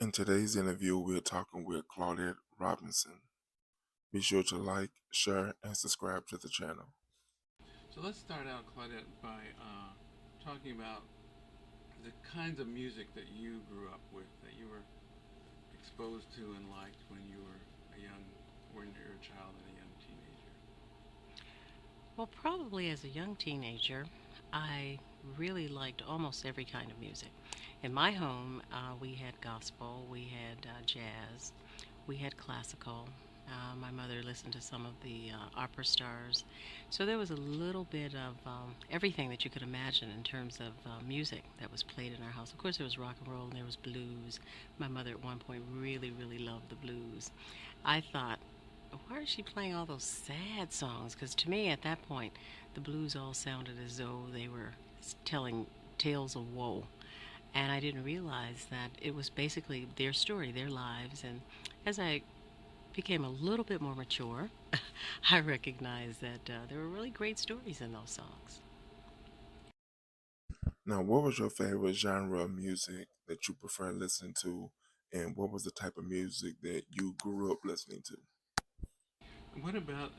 In today's interview, we're talking with Claudette Robinson. Be sure to like, share, and subscribe to the channel. So let's start out, Claudette, by talking about the kinds of music that you grew up with, that you were exposed to and liked when you were when you were a child and a young teenager. Well, probably as a young teenager, I really liked almost every kind of music. In my home, we had gospel, we had jazz, we had classical. My mother listened to some of the opera stars. So there was a little bit of everything that you could imagine in terms of music that was played in our house. Of course, there was rock and roll and there was blues. My mother at one point really, really loved the blues. I thought, why is she playing all those sad songs? Because to me, at that point, the blues all sounded as though they were telling tales of woe. And I didn't realize that it was basically their story, their lives. And as I became a little bit more mature, I recognized that there were really great stories in those songs. Now, what was your favorite genre of music that you prefer listening to, and what was the type of music that you grew up listening to? What about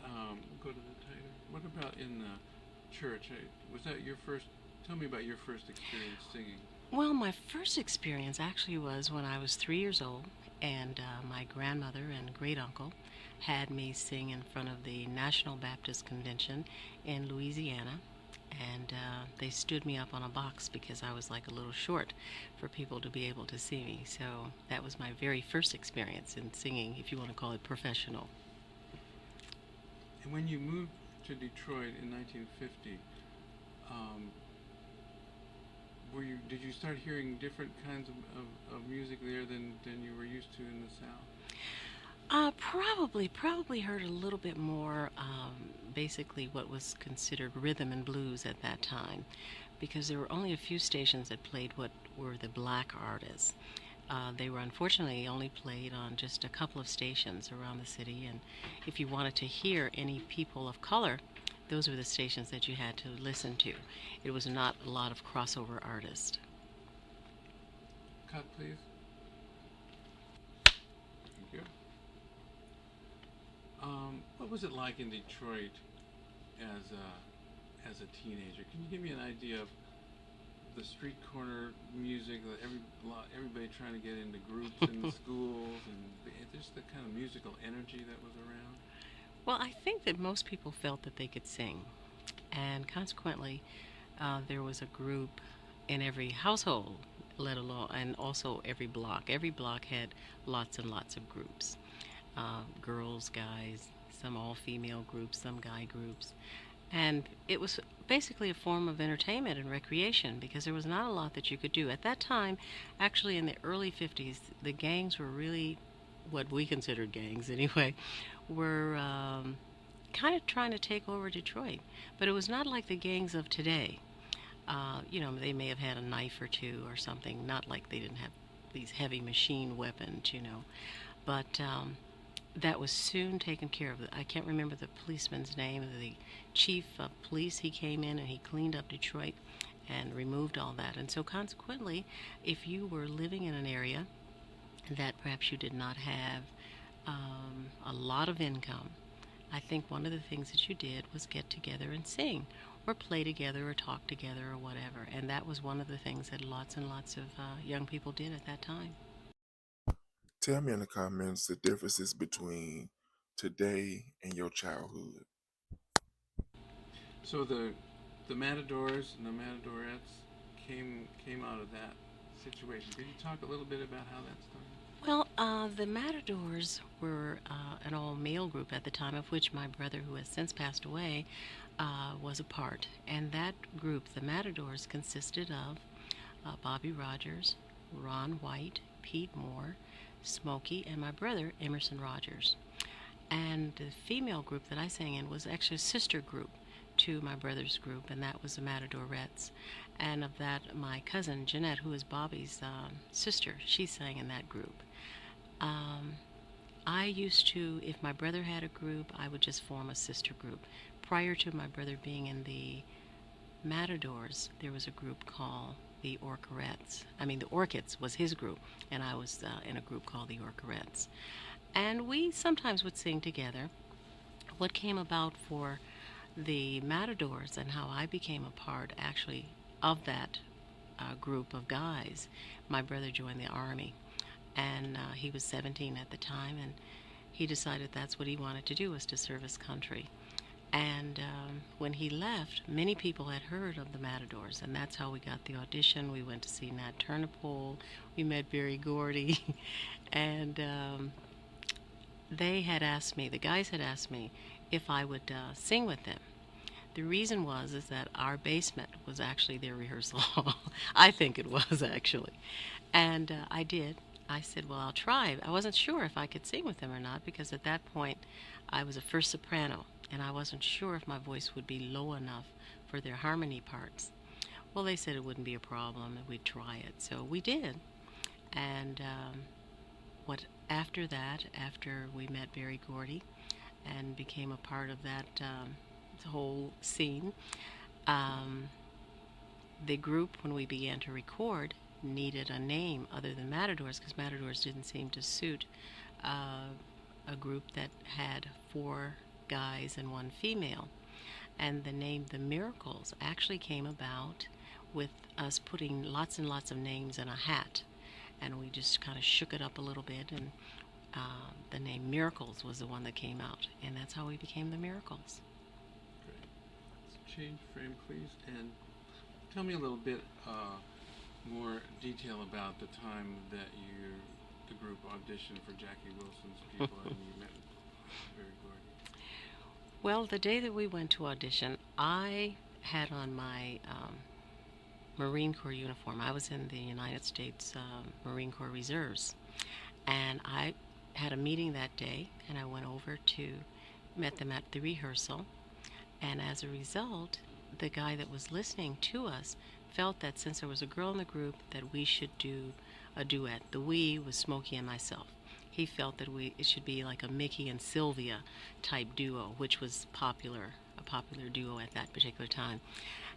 go to the title? What about in the church? Was that your first? Tell me about your first experience singing. Well, my first experience actually was when I was 3 years old, and my grandmother and great uncle had me sing in front of the National Baptist Convention in Louisiana. And they stood me up on a box because I was like a little short for people to be able to see me. So that was my very first experience in singing, if you want to call it professional. And when you moved to Detroit in 1950, um, did you start hearing different kinds of music there than you were used to in the South? Probably heard a little bit more, basically what was considered rhythm and blues at that time, because there were only a few stations that played what were the black artists. They were unfortunately only played on just a couple of stations around the city, and if you wanted to hear any people of color, those were the stations that you had to listen to. It was not a lot of crossover artists. Cut, please. Thank you. What was it like in Detroit as a teenager? Can you give me an idea of the street corner music, everybody trying to get into groups in the schools, and just the kind of musical energy that was around? Well, I think that most people felt that they could sing, and consequently, there was a group in every household, let alone, and also every block. Every block had lots and lots of groups, girls, guys, some all female groups, some guy groups. And it was basically a form of entertainment and recreation because there was not a lot that you could do. At that time, actually in the early 50s, the gangs were really what we considered gangs anyway, were kind of trying to take over Detroit. But it was not like the gangs of today. They may have had a knife or two or something, not like they didn't have these heavy machine weapons. But that was soon taken care of. I can't remember the policeman's name, the chief of police. He came in and he cleaned up Detroit and removed all that. And so, consequently, if you were living in an area that perhaps you did not have a lot of income, I think one of the things that you did was get together and sing, or play together, or talk together, or whatever. And that was one of the things that lots and lots of young people did at that time. Tell me in the comments the differences between today and your childhood. So the Matadors and the Matadorettes came out of that situation. Could you talk a little bit about how that started? Well, the Matadors were an all male group at the time, of which my brother, who has since passed away, was a part. And that group, the Matadors, consisted of Bobby Rogers, Ron White, Pete Moore, Smokey, and my brother, Emerson Rogers. And the female group that I sang in was actually a sister group to my brother's group, and that was the Matadorettes. And of that, my cousin Jeanette, who is Bobby's sister, she sang in that group. Um, I used to, if my brother had a group, I would just form a sister group. Prior to my brother being in the Matadors, there was a group called the Orcherettes. I mean, the Orchids was his group, and I was in a group called the Orcherettes. And we sometimes would sing together. What came about for the Matadors and how I became a part actually of that group of guys, my brother joined the Army, and he was 17 at the time, and he decided that's what he wanted to do was to serve his country. And when he left, many people had heard of the Matadors, and that's how we got the audition. We went to see Nat Turnipole, we met Berry Gordy, and they had asked me, the guys had asked me if I would sing with them. The reason was is that our basement was actually their rehearsal hall. I think it was actually, and I did. I said, "Well, I'll try." I wasn't sure if I could sing with them or not because at that point I was a first soprano, and I wasn't sure if my voice would be low enough for their harmony parts. Well, they said it wouldn't be a problem and we'd try it, so we did. And what after that, after we met Berry Gordy and became a part of that whole scene, um, the group, when we began to record, needed a name other than Matadors because Matadors didn't seem to suit uh, a group that had four guys and one female. And the name The Miracles actually came about with us putting lots and lots of names in a hat. And we just kind of shook it up a little bit, and the name Miracles was the one that came out. And that's how we became The Miracles. Great. Let's change frame, please, and tell me a little bit more detail about the time that the group auditioned for Jackie Wilson's people and you met Berry Gordy. Well, the day that we went to audition, I had on my Marine Corps uniform. I was in the United States Marine Corps Reserves. And I had a meeting that day, and I went over to met them at the rehearsal. And as a result, the guy that was listening to us felt that since there was a girl in the group that we should do a duet. The we was Smokey and myself. He felt that it should be like a Mickey and Sylvia type duo, which was a popular duo at that particular time.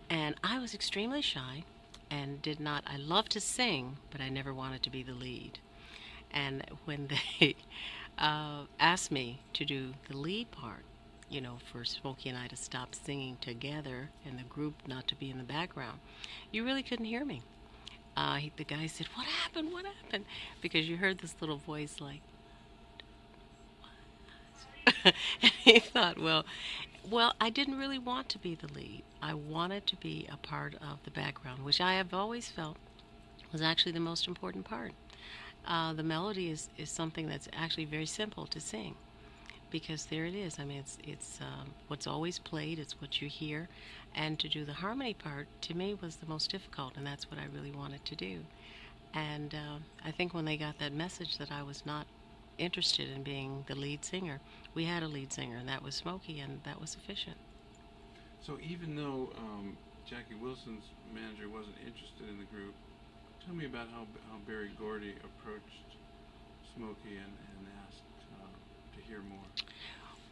And I was extremely shy and did not I loved to sing, but I never wanted to be the lead. And when they asked me to do the lead part, for Smokey and I to stop singing together and the group not to be in the background, you really couldn't hear me. The guy said, "What happened? What happened?" Because you heard this little voice like, and he thought, well, I didn't really want to be the lead. I wanted to be a part of the background, which I have always felt was actually the most important part. The melody is something that's actually very simple to sing because there it is. I mean, it's what's always played. It's what you hear, and to do the harmony part to me was the most difficult, and that's what I really wanted to do. And I think when they got that message that I was not interested in being the lead singer, we had a lead singer, and that was Smokey, and that was sufficient. So even though Jackie Wilson's manager wasn't interested in the group, tell me about how Berry Gordy approached Smokey and asked to hear more.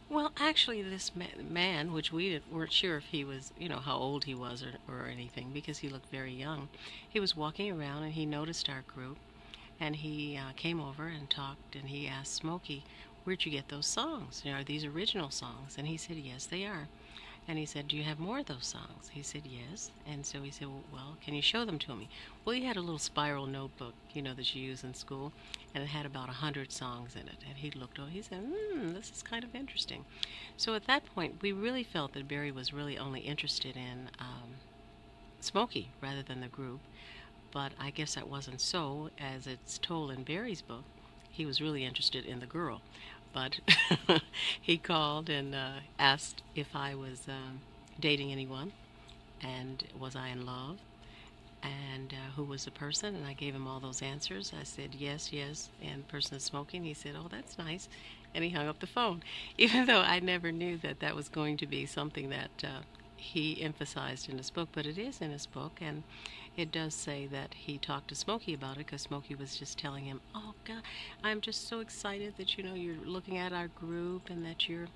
Well, actually, this man, which we weren't sure if he was, how old he was or anything, because he looked very young, he was walking around and he noticed our group, and he came over and talked, and he asked Smokey, "Where'd you get those songs? Are these original songs?" And he said, "Yes, they are." And he said, "Do you have more of those songs?" He said, "Yes." And so he said, "Well, can you show them to me?" Well, he had a little spiral notebook, that you use in school, and it had about 100 songs in it. And he looked over, he said, "This is kind of interesting." So at that point, we really felt that Berry was really only interested in Smokey rather than the group. But I guess that wasn't so, as it's told in Berry's book. He was really interested in the girl. But he called and asked if I was dating anyone and was I in love and who was the person, and I gave him all those answers. I said yes, yes, and the person is smoking. He said, "Oh, that's nice," and he hung up the phone, even though I never knew that that was going to be something that he emphasized in his book, but it is in his book, and it does say that he talked to Smokey about it because Smokey was just telling him, "Oh God, I'm just so excited that you're looking at our group and that you're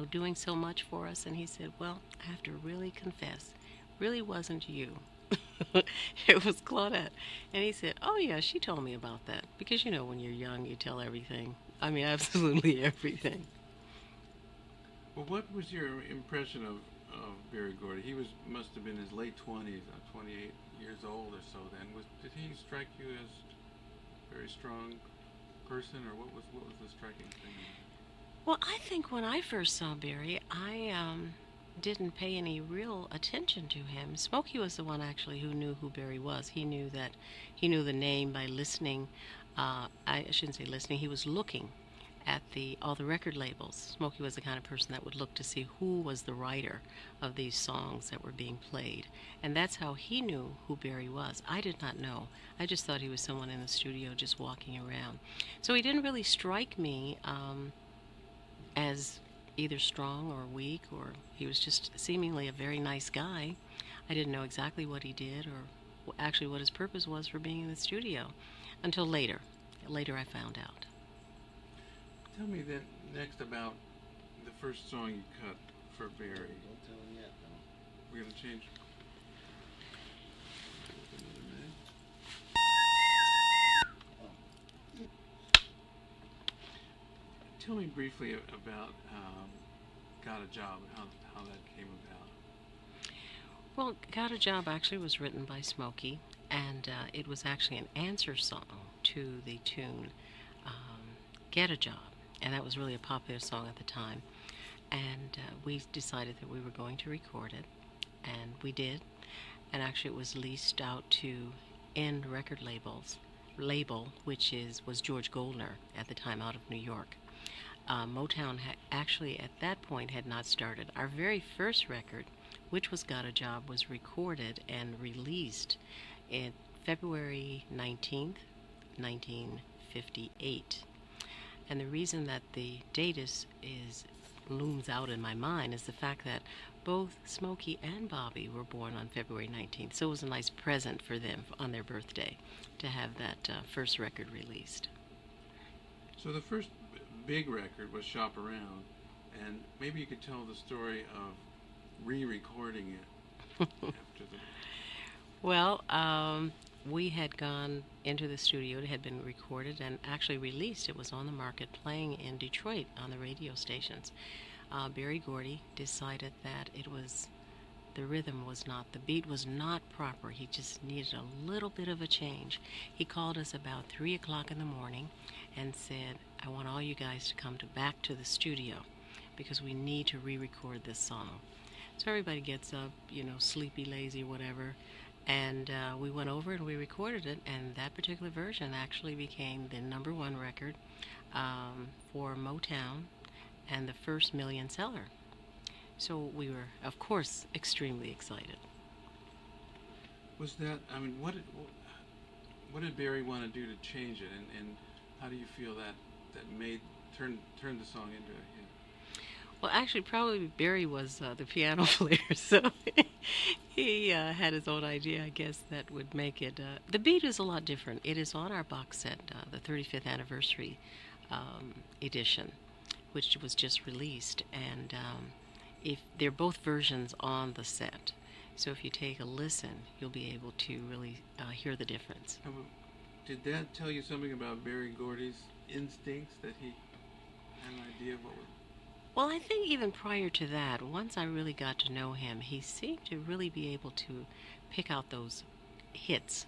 doing so much for us." And he said, "Well, I have to really confess, really wasn't you. It was Claudette. And he said, "Oh, yeah, she told me about that." Because, when you're young, you tell everything. I mean, absolutely everything. Well, what was your impression of Berry Gordy? He must have been in his late 20s, 28 years old or so then. Did he strike you as a very strong person, or what was the striking thing? Well, I think when I first saw Barry, I didn't pay any real attention to him. Smokey was the one actually who knew who Barry was. He knew the name by listening. I shouldn't say listening. He was looking at the all the record labels. Smokey was the kind of person that would look to see who was the writer of these songs that were being played, and that's how he knew who Barry was. I did not know. I just thought he was someone in the studio just walking around. So he didn't really strike me as either strong or weak, or he was just seemingly a very nice guy. I didn't know exactly what he did or actually what his purpose was for being in the studio until later. Later, I found out. Tell me then next about the first song you cut for Barry. Don't tell him yet, though. We're gonna change. Tell me briefly about "Got a Job" and how that came about. Well, Got a Job actually was written by Smokey, and it was actually an answer song to the tune Get a Job. And that was really a popular song at the time. And we decided that we were going to record it, and we did. And actually, it was leased out to End Record label, which was George Goldner at the time out of New York. Motown actually at that point had not started. Our very first record, which was Got a Job, was recorded and released in February 19th, 1958. And the reason that the date is looms out in my mind is the fact that both Smokey and Bobby were born on February 19th. So it was a nice present for them on their birthday to have that first record released. So the first big record was "Shop Around," and maybe you could tell the story of re-recording it after the. Well, we had gone into the studio. It had been recorded and actually released. It was on the market playing in Detroit on the radio stations. Berry Gordy decided that the rhythm was not, the beat was not proper. He just needed a little bit of a change. He called us about 3 o'clock in the morning and said, "I want all you guys to come back to the studio because we need to re-record this song." So everybody gets up, sleepy, lazy, whatever. And we went over and we recorded it, and that particular version actually became the #1 record for Motown and the first million seller. So we were, of course, extremely excited. Was that? I mean, what did Barry want to do to change it, and how do you feel that made turned the song into a hit? Well, actually, probably Barry was the piano player, so he had his own idea, I guess, that would make it. The beat is a lot different. It is on our box set, the 35th anniversary edition, which was just released, and if they're both versions on the set. So if you take a listen, you'll be able to really hear the difference. Did that tell you something about Berry Gordy's instincts, that he had an idea of what was. Well, I think even prior to that, once I really got to know him, he seemed to really be able to pick out those hits,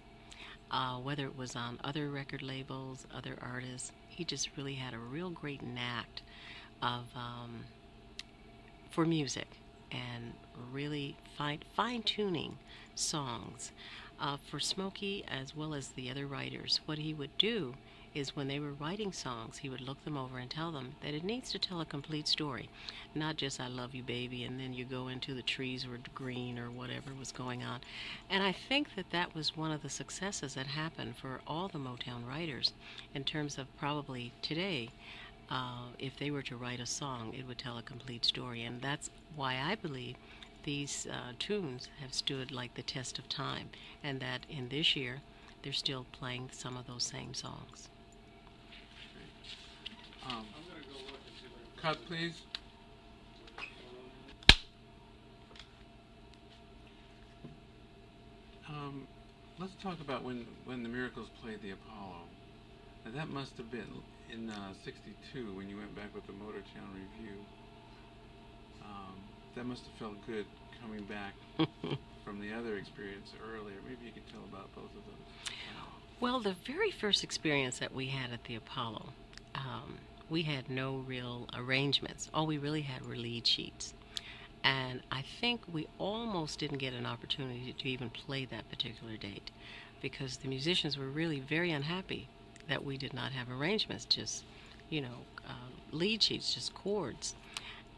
whether it was on other record labels, other artists. He just really had a real great knack of for music and really fine tuning songs. For Smokey as well as the other writers, what he would do is when they were writing songs, he would look them over and tell them that it needs to tell a complete story, not just "I love you, baby," and then you go into the trees were green or whatever was going on. And I think that was one of the successes that happened for all the Motown writers in terms of probably today. If they were to write a song, it would tell a complete story, and that's why I believe these tunes have stood like the test of time, and that in this year they're still playing some of those same songs. Cut, please. let's talk about when the Miracles played the Apollo. Now that must have been in '62 when you went back with the Motown Review. That must have felt good coming back from the other experience earlier. Maybe you could tell about both of those. Well, the very first experience that we had at the Apollo, um, we had no real arrangements. All we really had were lead sheets. And I think we almost didn't get an opportunity to even play that particular date because the musicians were really very unhappy that we did not have arrangements, just, lead sheets, just chords.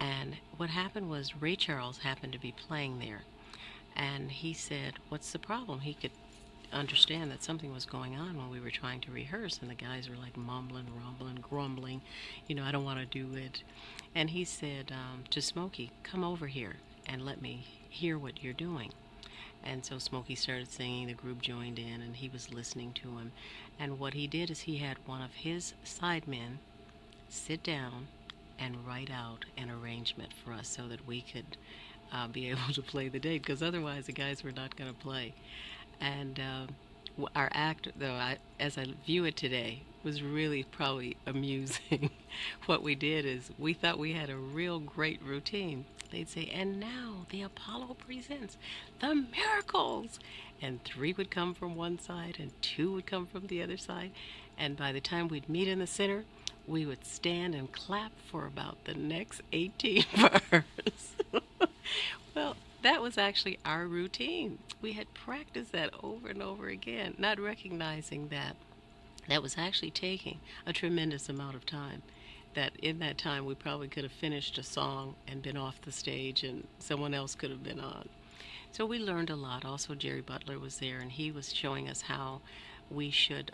And what happened was Ray Charles happened to be playing there. And he said, "What's the problem?" He could understand that something was going on when we were trying to rehearse, and the guys were like mumbling, rumbling, grumbling, I don't want to do it. And he said to Smokey, "Come over here and let me hear what you're doing." And so Smokey started singing, the group joined in, and he was listening to him. And what he did is he had one of his sidemen sit down and write out an arrangement for us so that we could be able to play the date, because otherwise the guys were not going to play. And our act, though, as I view it today, was really probably amusing. What we did is we thought we had a real great routine. They'd say, "And now the Apollo presents the miracles." And three would come from one side and two would come from the other side. And by the time we'd meet in the center, we would stand and clap for about the next 18 bars. Well, that was actually our routine. We had practiced that over and over again, not recognizing that that was actually taking a tremendous amount of time. That in that time we probably could have finished a song and been off the stage and someone else could have been on. So we learned a lot. Also, Jerry Butler was there and he was showing us how we should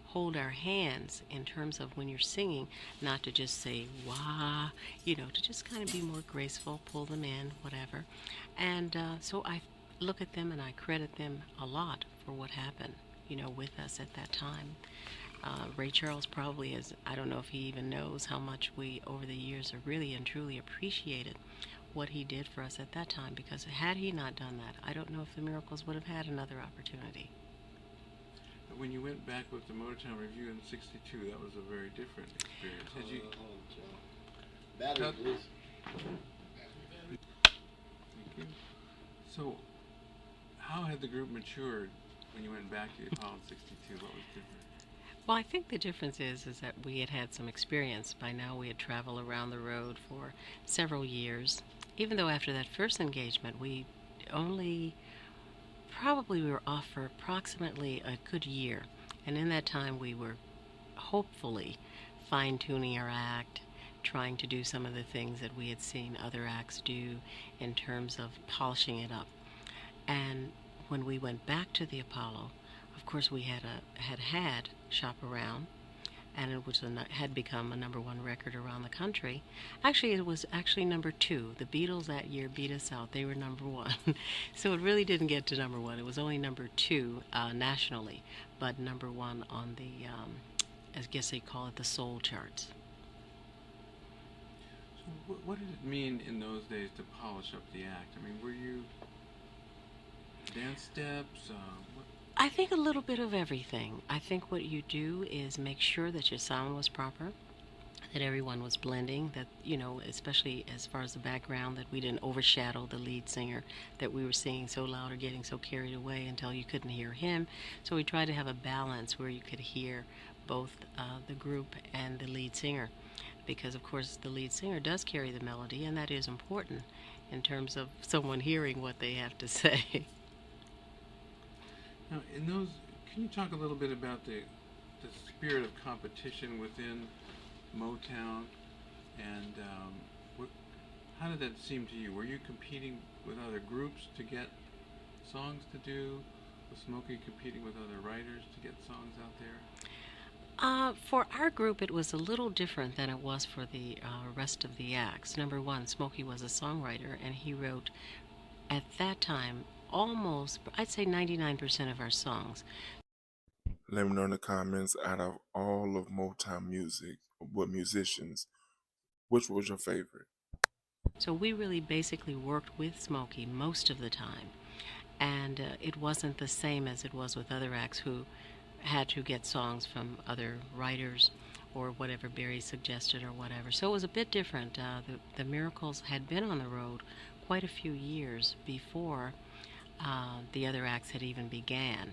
hold our hands in terms of when you're singing, not to just say wah, to just kind of be more graceful, pull them in, whatever. And so I look at them and I credit them a lot for what happened, with us at that time. Ray Charles probably is, I don't know if he even knows how much we, over the years, have really and truly appreciated what he did for us at that time, because had he not done that, I don't know if the Miracles would have had another opportunity. But when you went back with the Motown Review in '62, that was a very different experience. Had you? Battery, Cut- please. Thank you. So, how had the group matured when you went back to the Apollo in '62? What was different? Well, I think the difference is that we had had some experience. By now, we had traveled around the road for several years. Even though after that first engagement, we only probably we were off for approximately a good year, and in that time, we were hopefully fine tuning our act, trying to do some of the things that we had seen other acts do in terms of polishing it up. And when we went back to the Apollo, of course, we had Shop Around, and it was had become a number one record around the country. Actually, it was actually number two. The Beatles that year beat us out; they were number one, so it really didn't get to number one. It was only number two nationally, but number one on the, I guess they call it the soul charts. So, what did it mean in those days to polish up the act? I mean, were you dance steps? What? I think a little bit of everything. I think what you do is make sure that your sound was proper, that everyone was blending, that, especially as far as the background, that we didn't overshadow the lead singer, that we were singing so loud or getting so carried away until you couldn't hear him. So we tried to have a balance where you could hear both the group and the lead singer, because, of course, the lead singer does carry the melody, and that is important in terms of someone hearing what they have to say. Now, in those, can you talk a little bit about the spirit of competition within Motown, and what, how did that seem to you? Were you competing with other groups to get songs to do? Was Smokey competing with other writers to get songs out there? For our group, it was a little different than it was for the rest of the acts. Number one, Smokey was a songwriter, and he wrote, at that time, almost, I'd say 99% of our songs. Let me know in the comments, out of all of Motown music, what musicians, which was your favorite? So we really basically worked with Smokey most of the time. And it wasn't the same as it was with other acts who had to get songs from other writers or whatever Barry suggested or whatever. So it was a bit different. The Miracles had been on the road quite a few years before the other acts had even began.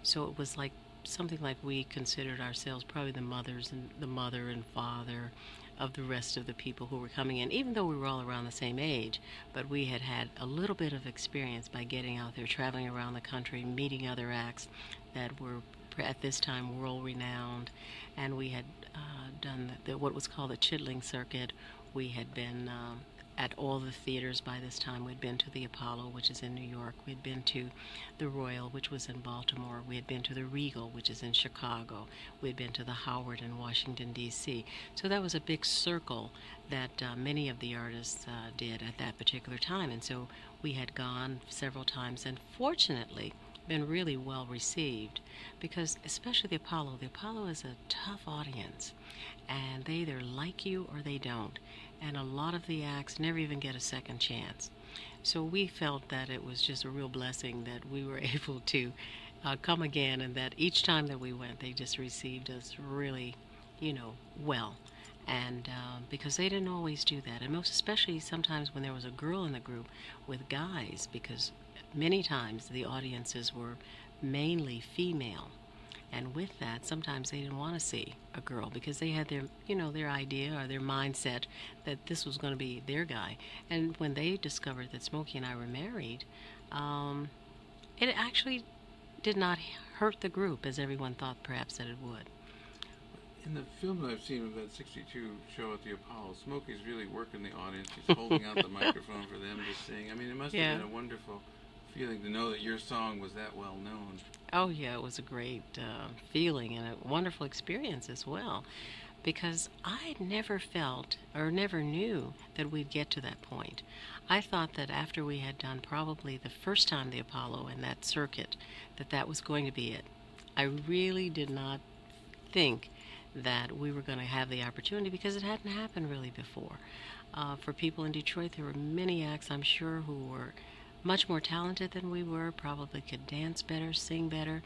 So it was like something like we considered ourselves probably the mothers and the mother and father of the rest of the people who were coming in, even though we were all around the same age. But we had had a little bit of experience by getting out there, traveling around the country, meeting other acts that were at this time world renowned, and we had done what was called the Chittling Circuit. We had been at all the theaters by this time. We'd been to the Apollo, which is in New York. We'd been to the Royal, which was in Baltimore. We had been to the Regal, which is in Chicago. We'd been to the Howard in Washington, D.C. So that was a big circle that many of the artists did at that particular time. And so we had gone several times, and fortunately, been really well received, because especially the Apollo is a tough audience, and they either like you or they don't, and a lot of the acts never even get a second chance. So we felt that it was just a real blessing that we were able to come again, and that each time that we went they just received us really, well. And because they didn't always do that, and most especially sometimes when there was a girl in the group with guys, because many times the audiences were mainly female, and with that sometimes they didn't want to see a girl because they had their idea or their mindset that this was going to be their guy. And when they discovered that Smokey and I were married, um, it actually did not hurt the group as everyone thought perhaps that it would. In the film that I've seen of that 62 show at the Apollo, Smokey's really working the audience. He's holding out the microphone for them to sing. I mean, it must Yeah. have been a wonderful feeling to know that your song was that well known. Oh, yeah, it was a great feeling and a wonderful experience as well, because I never felt or never knew that we'd get to that point. I thought that after we had done probably the first time the Apollo and that circuit, that that was going to be it. I really did not think that we were going to have the opportunity because it hadn't happened really before. For people in Detroit, there were many acts, I'm sure, who were much more talented than we were, probably could dance better, sing better,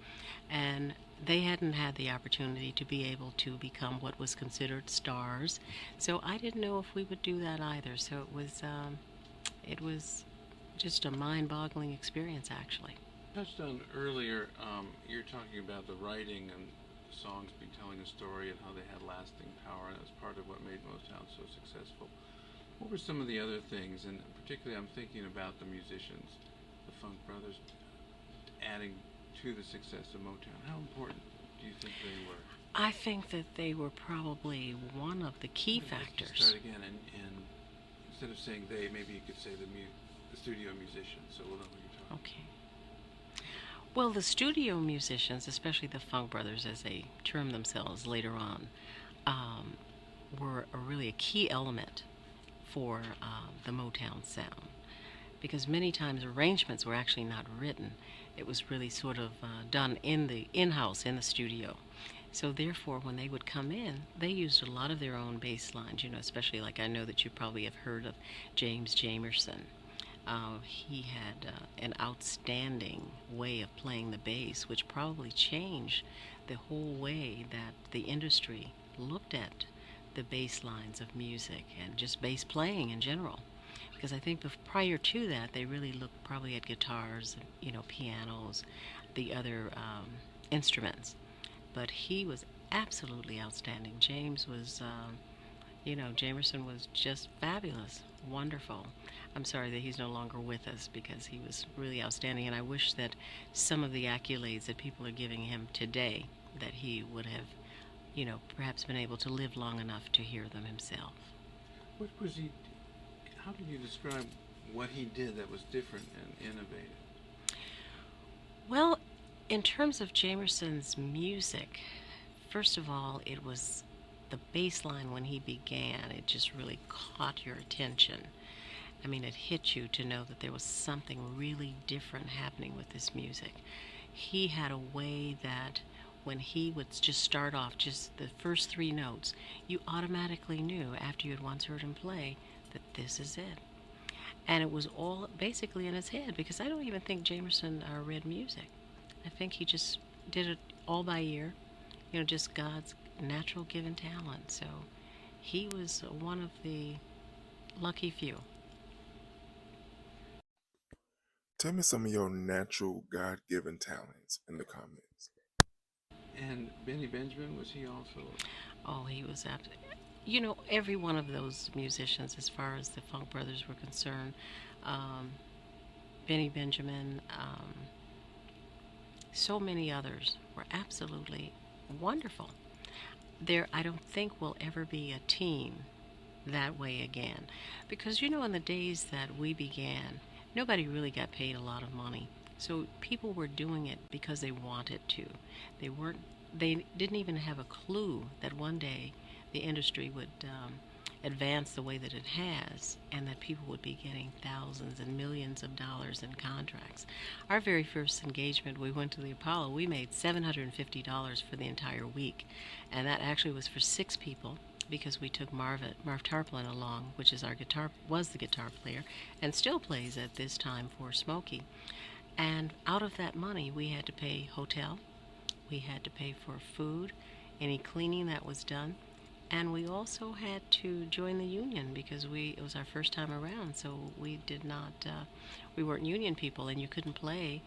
and they hadn't had the opportunity to be able to become what was considered stars. So I didn't know if we would do that either. So it was just a mind-boggling experience, actually. Touched on earlier, you're talking about the writing and the songs be telling a story and how they had lasting power, and that was part of what made Motown so successful. What were some of the other things, and particularly I'm thinking about the musicians, the Funk Brothers, adding to the success of Motown? How important do you think they were? I think that they were probably one of the key Maybe let's just factors. start again, and instead of saying they, maybe you could say the studio musicians, so we'll know who you're talking. Okay. Well, the studio musicians, especially the Funk Brothers, as they term themselves later on, um, were really a key element for the Motown sound, because many times arrangements were actually not written. It was really sort of done in the in-house in the studio. So therefore, when they would come in, they used a lot of their own bass lines. Especially like I know that you probably have heard of James Jamerson. He had an outstanding way of playing the bass, which probably changed the whole way that the industry looked at the bass lines of music and just bass playing in general. Because I think prior to that, they really looked probably at guitars, pianos, the other instruments. But he was absolutely outstanding. Jamerson was just fabulous, wonderful. I'm sorry that he's no longer with us because he was really outstanding, and I wish that some of the accolades that people are giving him today, that he would have, perhaps been able to live long enough to hear them himself. What was he? How can you describe what he did that was different and innovative? Well, in terms of Jamerson's music, first of all, it was the bass line when he began. It just really caught your attention. I mean, it hit you to know that there was something really different happening with this music. He had a way that when he would just start off, just the first three notes, you automatically knew after you had once heard him play that this is it. And it was all basically in his head because I don't even think Jamerson read music. I think he just did it all by ear, just God's natural given talent. So he was one of the lucky few. Tell me some of your natural God given talents in the comments. And Benny Benjamin, was he also? Oh, he was every one of those musicians, as far as the Funk Brothers were concerned, um, Benny Benjamin, so many others were absolutely wonderful. I don't think will ever be a team that way again. Because, in the days that we began, nobody really got paid a lot of money. So people were doing it because they wanted to. They weren't, they didn't even have a clue that one day the industry would advance the way that it has and that people would be getting thousands and millions of dollars in contracts. Our very first engagement, we went to the Apollo, we made $750 for the entire week. And that actually was for 6 people because we took Marv Tarplin along, which is was the guitar player, and still plays at this time for Smokey. And out of that money, we had to pay hotel, we had to pay for food, any cleaning that was done, and we also had to join the union because it was our first time around. So we did not we weren't union people, and you couldn't play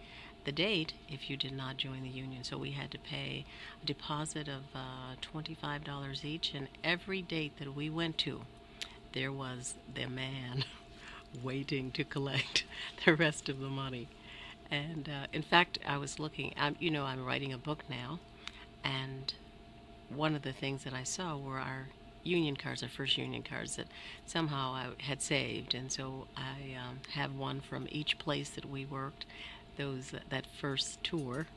the date if you did not join the union. So we had to pay a deposit of $25 each, and every date that we went to, there was the man waiting to collect the rest of the money. And in fact, I was looking. I'm writing a book now, and one of the things that I saw were our union cards, our first union cards that somehow I had saved, and so I have one from each place that we worked. That first tour,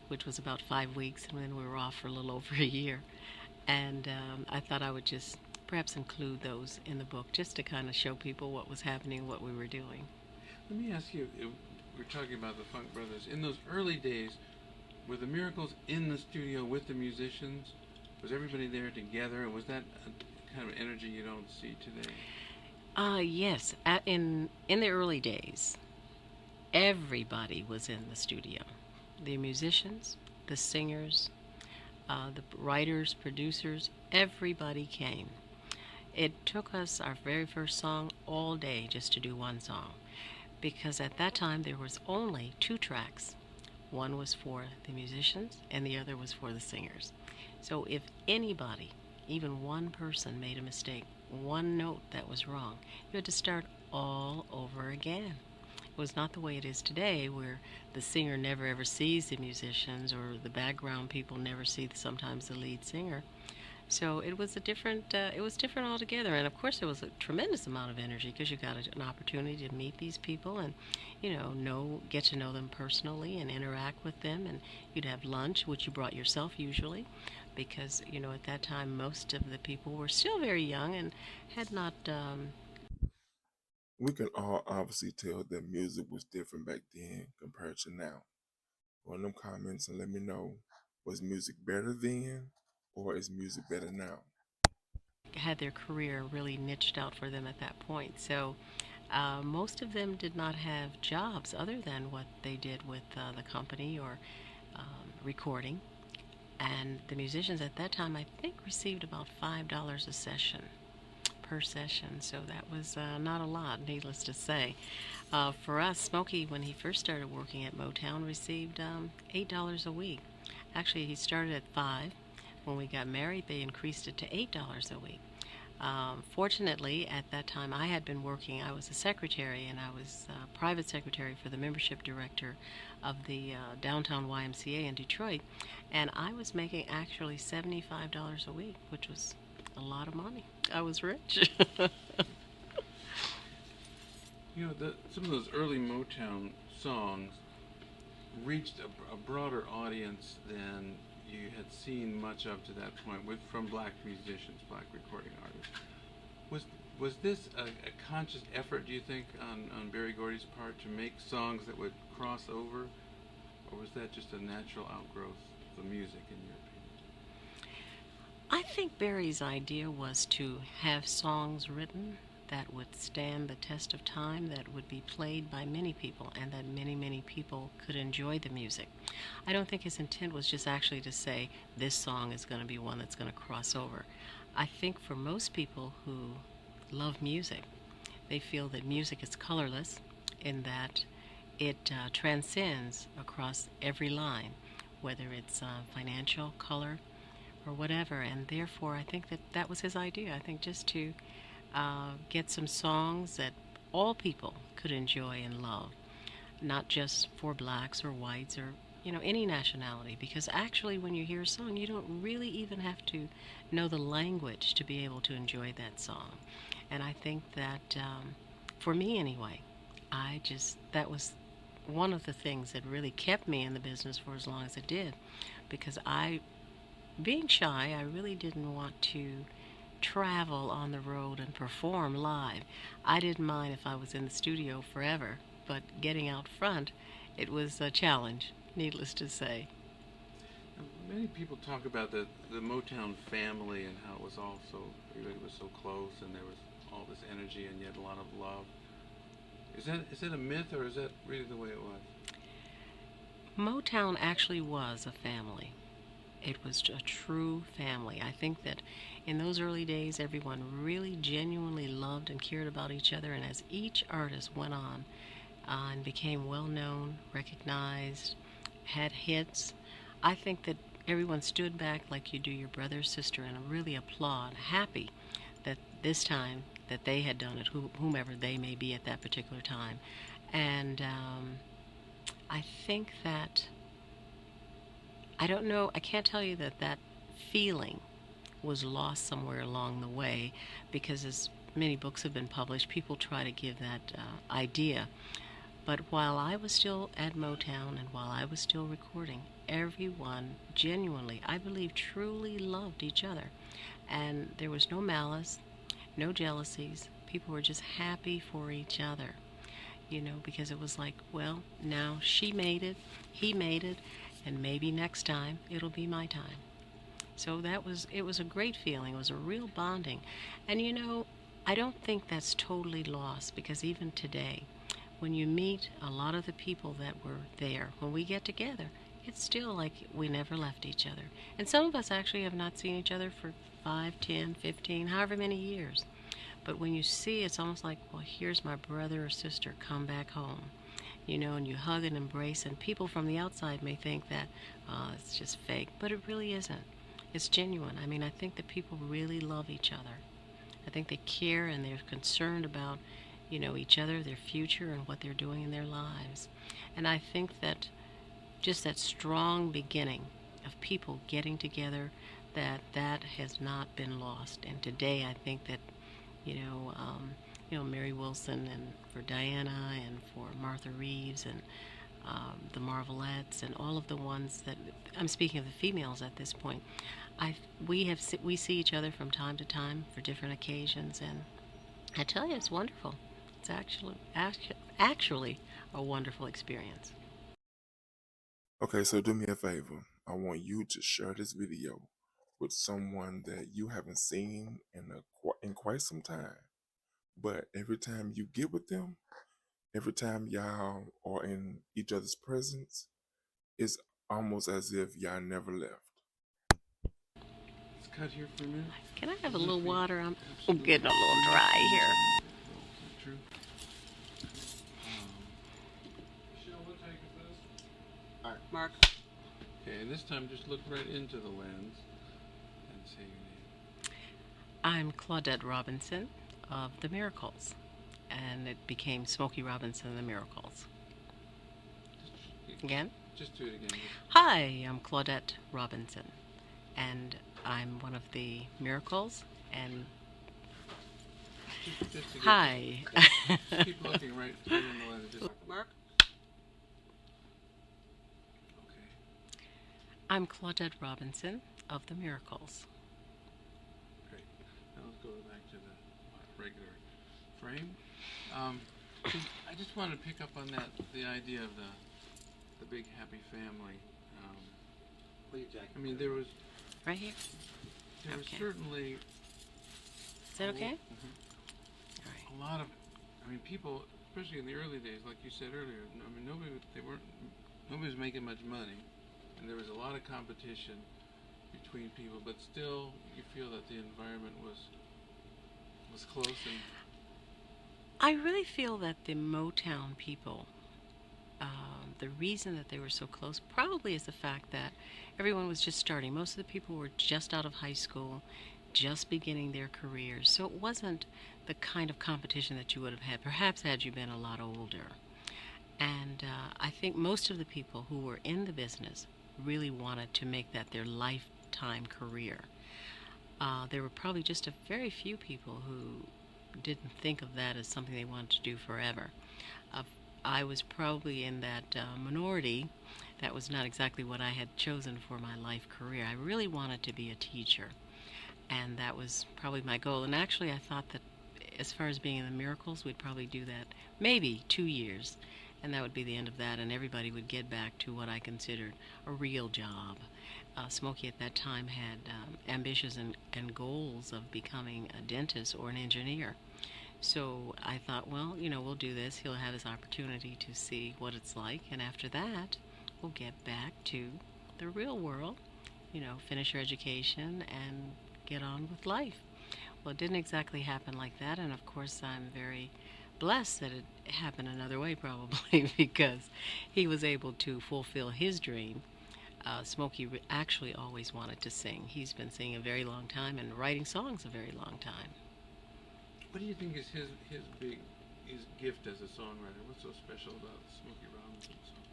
which was about 5 weeks, and then we were off for a little over a year. And I thought I would just perhaps include those in the book just to kind of show people what was happening, what we were doing. Let me ask you. We're talking about the Funk Brothers. In those early days, were the Miracles in the studio with the musicians? Was everybody there together? And was that a kind of energy you don't see today? Yes. In the early days, everybody was in the studio. The musicians, the singers, the writers, producers, everybody came. It took us our very first song all day just to do one song because at that time there was only 2 tracks. One was for the musicians and the other was for the singers. So if anybody, even one person, made a mistake, one note that was wrong, you had to start all over again. It was not the way it is today, where the singer never ever sees the musicians or the background people never see sometimes the lead singer. So it was it was different altogether. And of course, there was a tremendous amount of energy because you got an opportunity to meet these people and, get to know them personally and interact with them. And you'd have lunch, which you brought yourself usually, because, at that time, most of the people were still very young and had not. We can all obviously tell that music was different back then compared to now. Go in them comments and let me know, was music better then or is music better now? Had their career really niched out for them at that point. So most of them did not have jobs other than what they did with the company or recording. And the musicians at that time, I think, received about $5 a session per session. So that was not a lot, needless to say. For us, Smokey, when he first started working at Motown, received $8 a week. Actually, he started at 5. When we got married, they increased it to $8 a week. Fortunately, at that time, I had been working. I was a secretary, and I was private secretary for the membership director of the downtown YMCA in Detroit, and I was making actually $75 a week, which was a lot of money. I was rich. Some of those early Motown songs reached a broader audience than you had seen much up to that point from black musicians, black recording artists. Was this a conscious effort, do you think, on Berry Gordy's part to make songs that would cross over, or was that just a natural outgrowth of the music, in your opinion? I think Barry's idea was to have songs written that would stand the test of time, that would be played by many people, and that many, many people could enjoy the music. I don't think his intent was just actually to say this song is going to be one that's going to cross over. I think for most people who love music, they feel that music is colorless in that it transcends across every line, whether it's financial, color, or whatever. And therefore, I think that that was his idea. I think just to get some songs that all people could enjoy and love, not just for blacks or whites or any nationality, because actually when you hear a song you don't really even have to know the language to be able to enjoy that song. And I think that for me anyway, that was one of the things that really kept me in the business for as long as it did, because being shy, I really didn't want to travel on the road and perform live. I didn't mind if I was in the studio forever, but getting out front, it was a challenge, needless to say. Many people talk about the Motown family and how it was all so, everybody was so close and there was all this energy and yet a lot of love. Is that a myth, or is that really the way it was? Motown actually was a family. It was a true family. I think that in those early days, everyone really genuinely loved and cared about each other. And as each artist went on and became well known, recognized, had hits, I think that everyone stood back like you do your brother or sister and really applaud, happy that this time that they had done it, whomever they may be at that particular time. And I think that I don't know, I can't tell you that that feeling was lost somewhere along the way, because as many books have been published, people try to give that idea. But while I was still at Motown and while I was still recording, everyone genuinely, I believe, truly loved each other. And there was no malice, no jealousies. People were just happy for each other, because it was like, well, now she made it, he made it, and maybe next time it'll be my time. So it was a great feeling. It was a real bonding. And I don't think that's totally lost, because even today, when you meet a lot of the people that were there, when we get together, it's still like we never left each other. And some of us actually have not seen each other for 5, 10, 15, however many years. But when you see, it's almost like, well, here's my brother or sister, come back home. And you hug and embrace, and people from the outside may think that it's just fake, but it really isn't. It's genuine. I mean, I think that people really love each other. I think they care and they're concerned about, each other, their future, and what they're doing in their lives. And I think that just that strong beginning of people getting together, that has not been lost. And today, I think that, Mary Wilson, and for Diana, and for Martha Reeves, and the Marvelettes, and all of the ones that I'm speaking of the females at this point. We see each other from time to time for different occasions, and I tell you, it's wonderful. It's actually a wonderful experience. Okay, so do me a favor. I want you to share this video with someone that you haven't seen in quite some time. But every time you get with them, every time y'all are in each other's presence, it's almost as if y'all never left. Let's cut here for a minute. Can I have a little water? I'm getting a little dry here. True. Mark. Okay, and this time just look right into the lens and say your name. I'm Claudette Robinson of The Miracles, and it became Smokey Robinson and The Miracles. Again? Just do it again. Hi, I'm Claudette Robinson, and I'm one of the Miracles, and just hi. Just keep looking right in the lens. Just... Mark? Okay. I'm Claudette Robinson of The Miracles. Great. Now let's go back to the regular frame. I just want to pick up on the idea of the big happy family. I mean, there was Right here? there was Okay. certainly. Is that okay? Mm-hmm. All right. a lot of, I mean, people, especially in the early days, like you said earlier. I mean, nobody was making much money, and there was a lot of competition between people. But still, you feel that the environment was close and I really feel that the Motown people, the reason that they were so close probably is the fact that everyone was just starting. Most of the people were just out of high school, just beginning their careers. So it wasn't the kind of competition that you would have had, perhaps had you been a lot older. And I think most of the people who were in the business really wanted to make that their lifetime career. There were probably just a very few people who didn't think of that as something they wanted to do forever. Uh, I was probably in that minority. That was not exactly what I had chosen for my life career. I really wanted to be a teacher, and that was probably my goal. And actually, I thought that as far as being in the miracles, we'd probably do that maybe 2 years, and that would be the end of that, and everybody would get back to what I considered a real job. Smokey at that time had ambitions and goals of becoming a dentist or an engineer. So I thought, well, we'll do this. He'll have his opportunity to see what it's like, and after that, we'll get back to the real world, finish your education and get on with life. Well, it didn't exactly happen like that, and of course, I'm very blessed that it happened another way, probably, because he was able to fulfill his dream. Smokey actually always wanted to sing. He's been singing a very long time and writing songs a very long time. what do you think is his gift as a songwriter? What's so special about Smokey Robinson's song?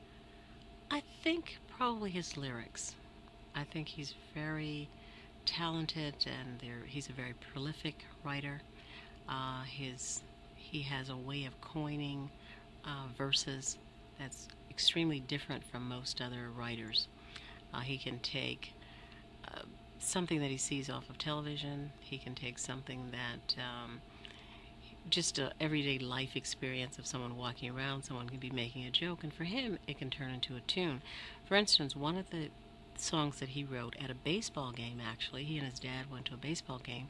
I think probably his lyrics. I think he's very talented, and he's a very prolific writer. He has a way of coining verses that's extremely different from most other writers. He can take uh, something that he sees off of television. He can take something that just a everyday life experience of someone walking around. Someone can be making a joke, and for him, it can turn into a tune. For instance, one of the songs that he wrote at a baseball game, actually, he and his dad went to a baseball game,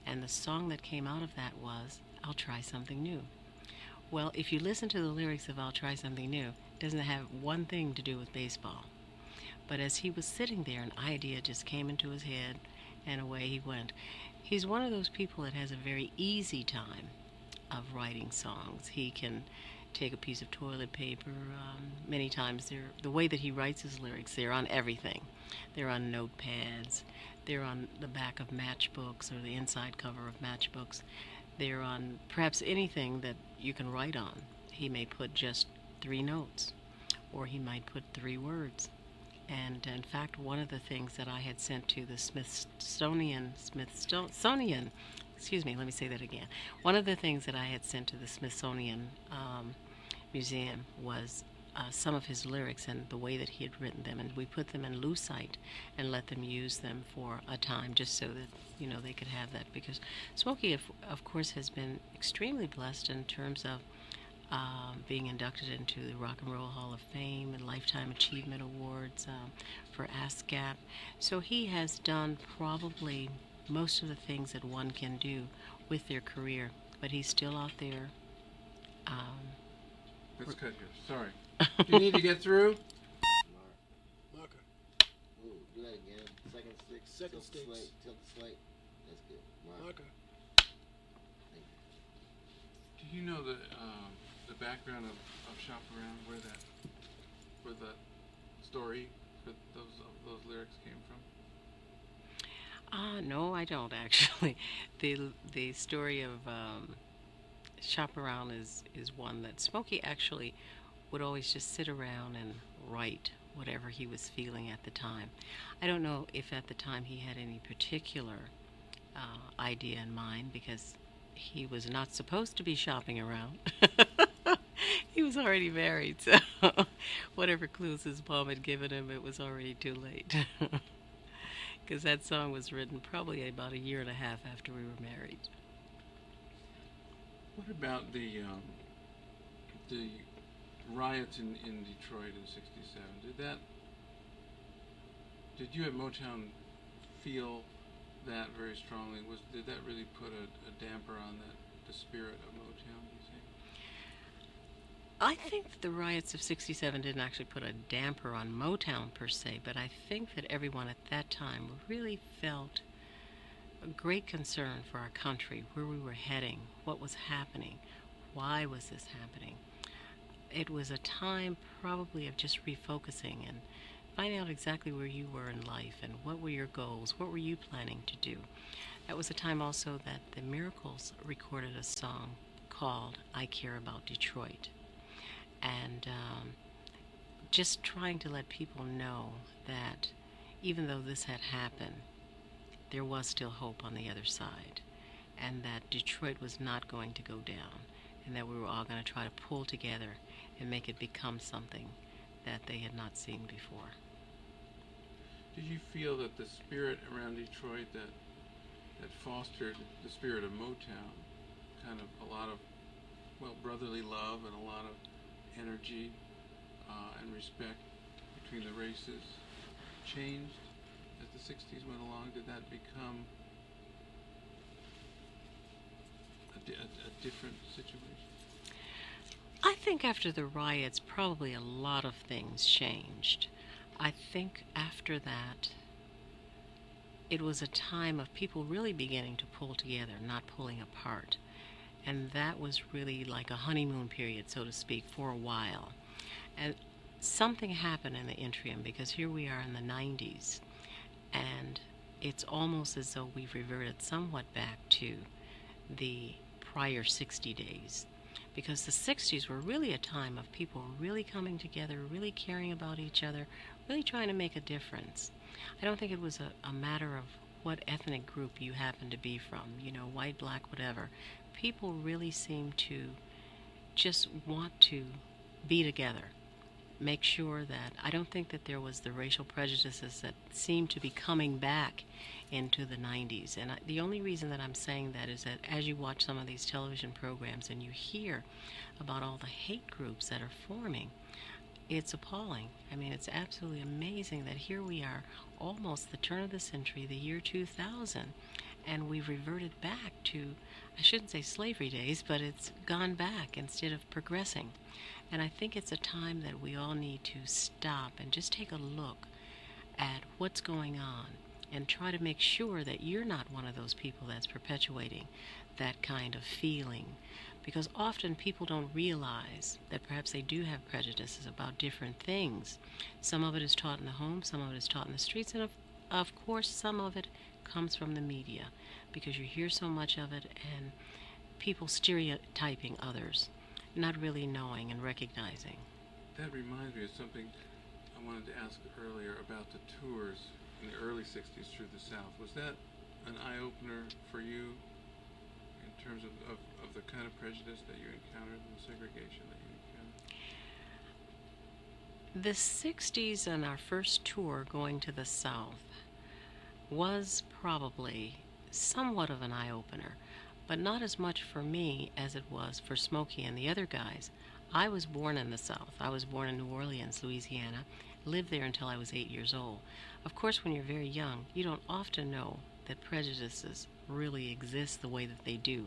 and the song that came out of that was "I'll Try Something New." Well, if you listen to the lyrics of "I'll Try Something New," it doesn't have one thing to do with baseball. But as he was sitting there, an idea just came into his head, and away he went. He's one of those people that has a very easy time of writing songs. He can take a piece of toilet paper. Many times, the way that he writes his lyrics, they're on everything. They're on notepads. They're on the back of matchbooks or the inside cover of matchbooks. They're on perhaps anything that you can write on. He may put just 3 notes, or he might put 3 words. And in fact, one of the things that I had sent to the Smithsonian, excuse me, let me say that again. One of the things that I had sent to the Smithsonian Museum was some of his lyrics and the way that he had written them, and we put them in Lucite and let them use them for a time, just so that they could have that. Because Smokey, of course, has been extremely blessed in terms of being inducted into the Rock and Roll Hall of Fame and Lifetime Achievement Awards for ASCAP. So he has done probably most of the things that one can do with their career, but he's still out there. Um, Let's cut here. Sorry. Do you need to get through? Mark. Marker. Ooh, do that again. Second stick. Second tilt the sticks. slate. Tilt the slate. That's good. Mark. Marker. Thank you. Do you know the background of Shop Around, where that story that those lyrics came from? no, I don't actually. The story of Shop Around is one that Smokey actually would always just sit around and write whatever he was feeling at the time. I don't know if at the time he had any particular idea in mind, because he was not supposed to be shopping around. He was already married, so whatever clues his mom had given him, it was already too late. Because that song was written probably about a year and a half after we were married. What about the riots in Detroit in '67? Did you at Motown feel that very strongly? Did that really put a damper on the spirit of Motown, do you think? I think that the riots of 67 didn't actually put a damper on Motown per se, but I think that everyone at that time really felt a great concern for our country, where we were heading, what was happening, why was this happening. It was a time probably of just refocusing and finding out exactly where you were in life and what were your goals, what were you planning to do. That was a time also that the Miracles recorded a song called I Care About Detroit. And just trying to let people know that even though this had happened, there was still hope on the other side, and that Detroit was not going to go down, and that we were all going to try to pull together and make it become something that they had not seen before. Did you feel that the spirit around Detroit that fostered the spirit of Motown, kind of a lot of, well, brotherly love and a lot of energy and respect between the races, changed as the 60s went along? Did that become a different situation? I think after the riots, probably a lot of things changed. I think after that, it was a time of people really beginning to pull together, not pulling apart. And that was really like a honeymoon period, so to speak, for a while. And something happened in the interim, because here we are in the 90s, and it's almost as though we've reverted somewhat back to the prior 60 days. Because the 60s were really a time of people really coming together, really caring about each other, really trying to make a difference. I don't think it was a matter of what ethnic group you happen to be from, white, black, whatever. People really seemed to just want to be together. Make sure that I don't think that there was the racial prejudices that seemed to be coming back into the 90s. And the only reason that I'm saying that is that as you watch some of these television programs and you hear about all the hate groups that are forming, it's appalling. I mean, it's absolutely amazing that here we are, almost the turn of the century, the year 2000, and we've reverted back to, I shouldn't say slavery days, but it's gone back instead of progressing. And I think it's a time that we all need to stop and just take a look at what's going on and try to make sure that you're not one of those people that's perpetuating that kind of feeling. Because often people don't realize that perhaps they do have prejudices about different things. Some of it is taught in the home, some of it is taught in the streets, and of course some of it comes from the media, because you hear so much of it and people stereotyping others, not really knowing and recognizing. That reminds me of something I wanted to ask earlier about the tours in the early 60s through the South. Was that an eye-opener for you in terms of the kind of prejudice that you encountered and the segregation that you encountered? The 60s and our first tour going to the South was probably somewhat of an eye-opener, but not as much for me as it was for Smokey and the other guys. I was born in the South. I was born in New Orleans, Louisiana, lived there until I was 8 years old. Of course, when you're very young, you don't often know that prejudices really exist the way that they do.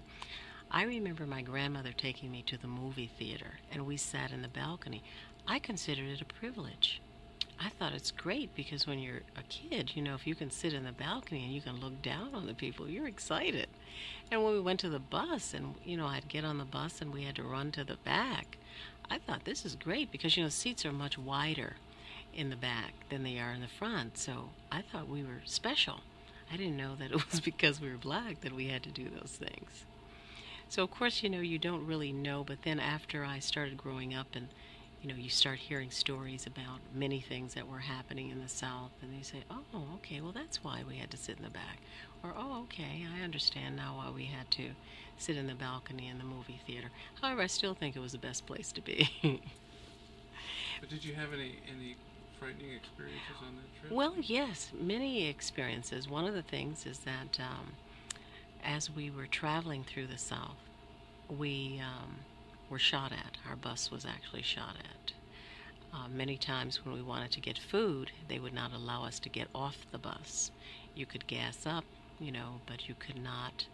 I remember my grandmother taking me to the movie theater, and we sat in the balcony. I considered it a privilege. I thought it's great because when you're a kid, if you can sit in the balcony and you can look down on the people, you're excited. And when we went to the bus and, I'd get on the bus and we had to run to the back, I thought this is great because, seats are much wider in the back than they are in the front. So I thought we were special. I didn't know that it was because we were black that we had to do those things. So, of course, you don't really know. But then after I started growing up and you start hearing stories about many things that were happening in the South, and you say, oh, okay, well, that's why we had to sit in the back. Or, oh, okay, I understand now why we had to sit in the balcony in the movie theater. However, I still think it was the best place to be. But did you have any frightening experiences on that trip? Well, yes, many experiences. One of the things is that as we were traveling through the South, we were shot at. Our bus was actually shot at. Many times when we wanted to get food, they would not allow us to get off the bus. You could gas up, but you could not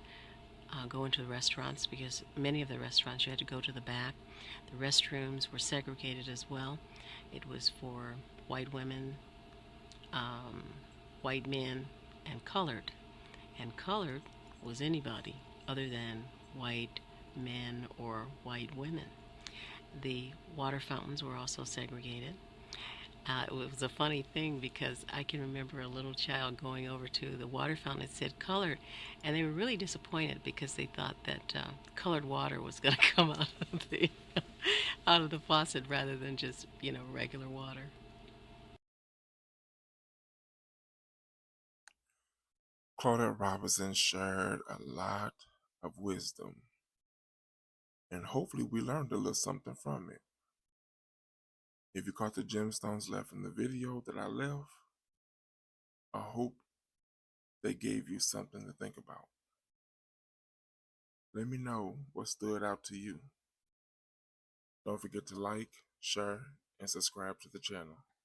go into the restaurants, because many of the restaurants you had to go to the back. The restrooms were segregated as well. It was for white women, um, white men, and colored. And colored was anybody other than white men or white women. The water fountains were also segregated. It was a funny thing because I can remember a little child going over to the water fountain that said colored, and they were really disappointed because they thought that colored water was going to come out of the out of the faucet rather than just regular water. Claudette Robinson shared a lot of wisdom, and hopefully we learned a little something from it. If you caught the gemstones left in the video that I left, I hope they gave you something to think about. Let me know what stood out to you. Don't forget to like, share, and subscribe to the channel.